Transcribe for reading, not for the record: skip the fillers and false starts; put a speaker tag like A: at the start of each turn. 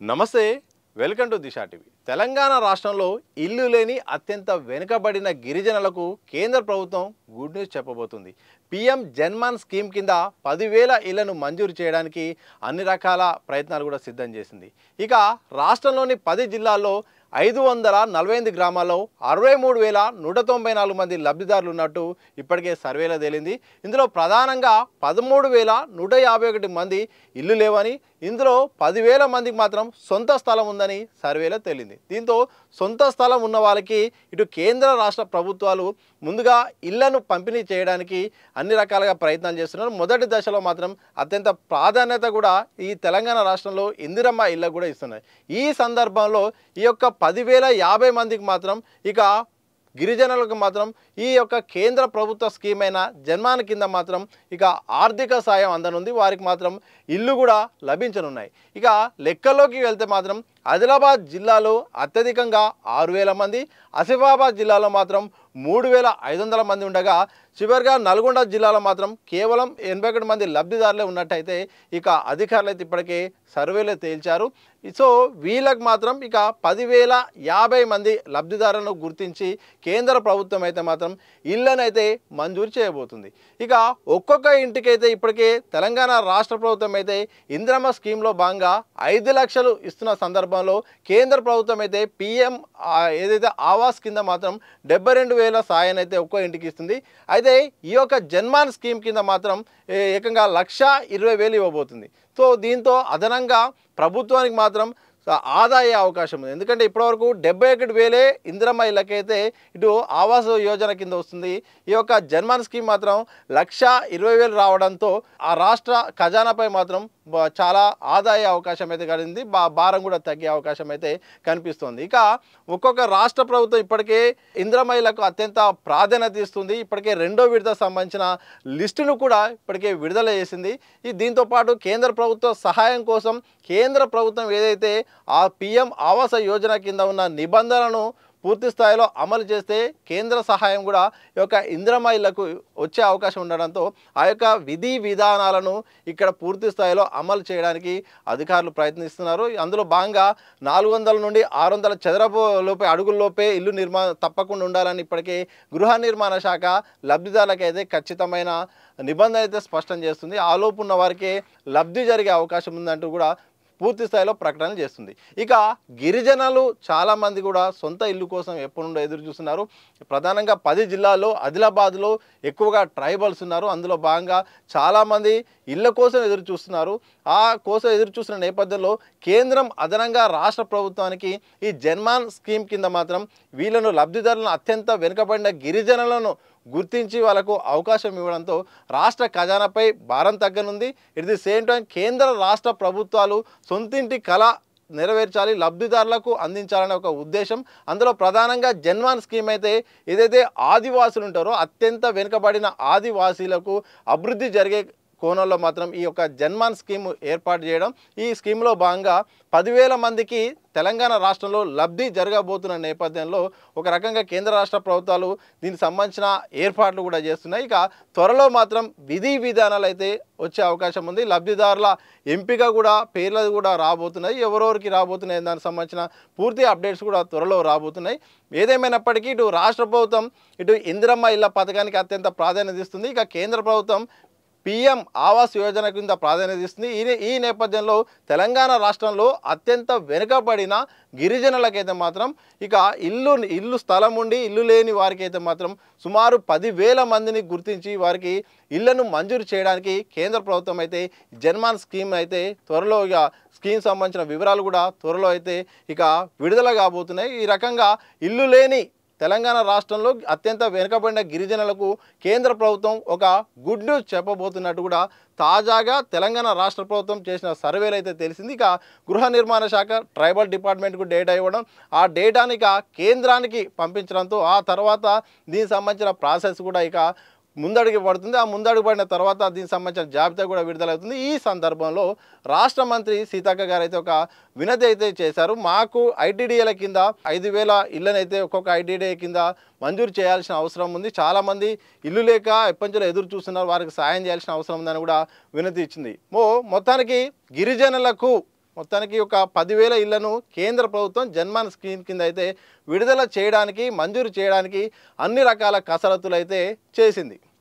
A: నమస్తే welcome to Disha TV Telangana రాష్ట్రంలో ఇల్లు లేని అత్యంత వెనుకబడిన గిరిజనులకు కేంద్ర ప్రభుత్వం గుడ్ న్యూస్ చెప్పబోతుంది. పీఎం జన్మాన్ స్కీమ్ కింద 10,000 ఇళ్లను మంజూరు చేయడానికి అన్ని రకాల ప్రయత్నాలు కూడా సిద్ధం చేసింది. ఇక రాష్ట్రంలోని 10 జిల్లాల్లో 548 గ్రామాల్లో 63,194 మంది లబ్ధిదారులు ఉన్నట్టు ఇప్పటికే సర్వేలో తేలింది. ఇందులో ప్రధానంగా 13,151 మంది ఇల్లు లేవని, ఇందులో 10,000 మందికి మాత్రం సొంత స్థలం ఉందని సర్వేలో తేలింది. దీంతో సొంత స్థలం ఉన్న వాళ్ళకి ఇటు కేంద్ర రాష్ట్ర ప్రభుత్వాలు ముందుగా ఇళ్లను పంపిణీ చేయడానికి అన్ని రకాలుగా ప్రయత్నాలు చేస్తున్నారు. మొదటి దశలో మాత్రం అత్యంత ప్రాధాన్యత కూడా ఈ తెలంగాణ రాష్ట్రంలో ఇందిరమ్మ ఇళ్ళకు కూడా ఇస్తున్నాయి. ఈ సందర్భంలో ఈ యొక్క 10,050 మందికి మాత్రం ఇక గిరిజనులకు మాత్రం ఈ యొక్క కేంద్ర ప్రభుత్వ స్కీమ్ అయిన జన్మాన్ కింద మాత్రం ఇక ఆర్థిక సాయం అందనుంది. వారికి మాత్రం ఇల్లు కూడా లభించనున్నాయి. ఇక లెక్కల్లోకి వెళ్తే మాత్రం ఆదిలాబాద్ జిల్లాలో అత్యధికంగా 6,000 మంది, ఆసిఫాబాద్ జిల్లాలో మాత్రం 3,500 మంది ఉండగా చివరిగా నల్గొండ జిల్లాలో మాత్రం కేవలం 81 మంది లబ్ధిదారులే ఉన్నట్టయితే ఇక అధికారులు అయితే ఇప్పటికే సర్వేలో తేల్చారు. సో వీళ్ళకి మాత్రం ఇక 10,050 మంది లబ్ధిదారులను గుర్తించి కేంద్ర ప్రభుత్వం అయితే మాత్రం ఇళ్ళనైతే మంజూరు చేయబోతుంది. ఇక ఒక్కొక్క ఇంటికైతే ఇప్పటికే తెలంగాణ రాష్ట్ర ప్రభుత్వం అయితే ఇందిరమ్మ స్కీమ్లో భాగంగా 5 లక్షలు ఇస్తున్న సందర్భంలో కేంద్ర ప్రభుత్వం అయితే పీఎం ఏదైతే ఆవాస్ కింద మాత్రం 72,000 సాయాన్ని అయితే ఒక్కో ఇంటికి ఇస్తుంది. అయితే ఈ యొక్క జన్మాన్ స్కీమ్ కింద మాత్రం ఏకంగా 1,20,000 ఇవ్వబోతుంది. సో దీంతో అదనంగా ప్రభుత్వానికి మాత్రం ఆదా అయ్యే అవకాశం ఉంది. ఎందుకంటే ఇప్పటివరకు 71,000 ఇందిరమ్మ ఇళ్ళకైతే ఇటు ఆవాస్ యోజన కింద వస్తుంది. ఈ యొక్క జన్మాన్ స్కీమ్ మాత్రం 1,20,000 రావడంతో ఆ రాష్ట్ర ఖజానాపై మాత్రం చాలా ఆదాయ అవకాశం అయితే కలిగింది. భారం కూడా తగ్గే అవకాశం అయితే కనిపిస్తుంది. ఇక ఒక్కొక్క రాష్ట్ర ప్రభుత్వం ఇప్పటికే ఇందిరమ్మ ఇళ్ళకు అత్యంత ప్రాధాన్యత ఇస్తుంది. ఇప్పటికే 2వ విడత సంబంధించిన లిస్టును కూడా ఇప్పటికే విడుదల చేసింది. దీంతో పాటు కేంద్ర ప్రభుత్వ సహాయం కోసం కేంద్ర ప్రభుత్వం ఏదైతే ఆ పీఎం ఆవాస యోజన కింద ఉన్న నిబంధనలను పూర్తి స్థాయిలో అమలు చేస్తే కేంద్ర సహాయం కూడా ఈ యొక్క ఇందిరమ్మ ఇళ్లకు వచ్చే అవకాశం ఉండడంతో ఆ యొక్క విధి విధానాలను ఇక్కడ పూర్తి స్థాయిలో అమలు చేయడానికి అధికారులు ప్రయత్నిస్తున్నారు. అందులో భాగంగా 400 నుండి 600 చదరపు లోపే అడుగుల్లోపే ఇల్లు నిర్మాణం తప్పకుండా ఉండాలని ఇప్పటికే గృహ నిర్మాణ శాఖ లబ్ధిదారులకైతే ఖచ్చితమైన నిబంధన అయితే స్పష్టం చేస్తుంది. ఆలోపు ఉన్న వారికే లబ్ధి జరిగే అవకాశం ఉందంటూ కూడా పూర్తి స్థాయిలో ప్రకటన చేస్తుంది. ఇక గిరిజనులు చాలామంది కూడా సొంత ఇల్లు కోసం ఎప్పటి నుండో ఎదురు చూస్తున్నారు. ప్రధానంగా 10 జిల్లాల్లో ఆదిలాబాద్లో ఎక్కువగా ట్రైబల్స్ ఉన్నారు. అందులో భాగంగా చాలామంది ఇళ్ళ కోసం ఎదురు చూస్తున్నారు. ఆ కోసం ఎదురు చూస్తున్న నేపథ్యంలో కేంద్రం అదనంగా రాష్ట్ర ప్రభుత్వానికి ఈ జన్మాన్ స్కీమ్ కింద మాత్రం వీళ్ళను లబ్ధిదారులను అత్యంత వెనుకబడిన గిరిజనులను గుర్తించి వాళ్ళకు అవకాశం ఇవ్వడంతో రాష్ట్ర ఖజానాపై భారం తగ్గనుంది. ఎట్ ది సేమ్ టైం కేంద్ర రాష్ట్ర ప్రభుత్వాలు సొంతింటి కళ నెరవేర్చాలి, లబ్ధిదారులకు అందించాలనే ఒక ఉద్దేశం. అందులో ప్రధానంగా జన్మాన్ స్కీమ్ అయితే ఏదైతే ఆదివాసులు ఉంటారో అత్యంత వెనుకబడిన ఆదివాసీలకు అభివృద్ధి జరిగే కోణంలో మాత్రం ఈ యొక్క జన్మాన్ స్కీమ్ ఏర్పాటు చేయడం. ఈ స్కీమ్లో భాగంగా 10,000 మందికి తెలంగాణ రాష్ట్రంలో లబ్ధి జరగబోతున్న నేపథ్యంలో ఒక రకంగా కేంద్ర రాష్ట్ర ప్రభుత్వాలు దీనికి సంబంధించిన ఏర్పాట్లు కూడా చేస్తున్నాయి. ఇక త్వరలో మాత్రం విధి విధానాలు అయితే వచ్చే అవకాశం ఉంది. లబ్ధిదారుల ఎంపిక కూడా పేర్లు కూడా రాబోతున్నాయి. ఎవరెవరికి రాబోతున్నాయి దానికి సంబంధించిన పూర్తి అప్డేట్స్ కూడా త్వరలో రాబోతున్నాయి. ఏదేమైనప్పటికీ ఇటు రాష్ట్ర ప్రభుత్వం ఇటు ఇందిరమ్మ ఇళ్ళ పథకానికి అత్యంత ప్రాధాన్యత ఇస్తుంది. ఇక కేంద్ర ప్రభుత్వం పీఎం ఆవాస్ యోజన కింద ప్రాధాన్యత ఇస్తుంది. ఈ నేపథ్యంలో తెలంగాణ రాష్ట్రంలో అత్యంత వెనుకబడిన గిరిజనులకైతే మాత్రం ఇక ఇల్లు స్థలం ఉండి ఇల్లు లేని వారికి అయితే మాత్రం సుమారు 10,000 మందిని గుర్తించి వారికి ఇళ్లను మంజూరు చేయడానికి కేంద్ర ప్రభుత్వం అయితే జన్మాన్ స్కీమ్ అయితే త్వరలో ఇక స్కీమ్ సంబంధించిన వివరాలు కూడా త్వరలో అయితే ఇక విడుదల కాబోతున్నాయి. ఈ రకంగా ఇల్లు లేని తెలంగాణ రాష్ట్రంలో అత్యంత వెనుకబడిన గిరిజనులకు కేంద్ర ప్రభుత్వం ఒక గుడ్ న్యూస్ చెప్పబోతున్నట్టు కూడా తాజాగా తెలంగాణ రాష్ట్ర ప్రభుత్వం చేసిన సర్వేలు అయితే తెలిసింది. ఇక గృహ నిర్మాణ శాఖ ట్రైబల్ డిపార్ట్మెంట్కు డేటా ఇవ్వడం, ఆ డేటాని ఇక కేంద్రానికి పంపించడంతో ఆ తర్వాత దీనికి సంబంధించిన ప్రాసెస్ కూడా ఇక ముందడుగు పడుతుంది. ఆ ముందడుగు పడిన తర్వాత దీనికి సంబంధించిన జాబితా కూడా విడుదలవుతుంది. ఈ సందర్భంలో రాష్ట్ర మంత్రి సీతక్క గారు అయితే ఒక వినతి అయితే చేశారు. మాకు ఐటీడీఏల కింద 5,000 ఇళ్ళనైతే ఒక్కొక్క ఐటీడీఏ కింద మంజూరు చేయాల్సిన అవసరం ఉంది. చాలామంది ఇల్లు లేక ఎప్పటిలో ఎదురు చూస్తున్నారు, వారికి సాయం చేయాల్సిన అవసరం ఉందని కూడా వినతి ఇచ్చింది. మొత్తానికి గిరిజనులకు మొత్తానికి ఒక 10,000 ఇళ్లను కేంద్ర ప్రభుత్వం జన్మన్ స్కీమ్ కింద అయితే విడుదల చేయడానికి మంజూరు చేయడానికి అన్ని రకాల కసరత్తులు అయితే చేసింది.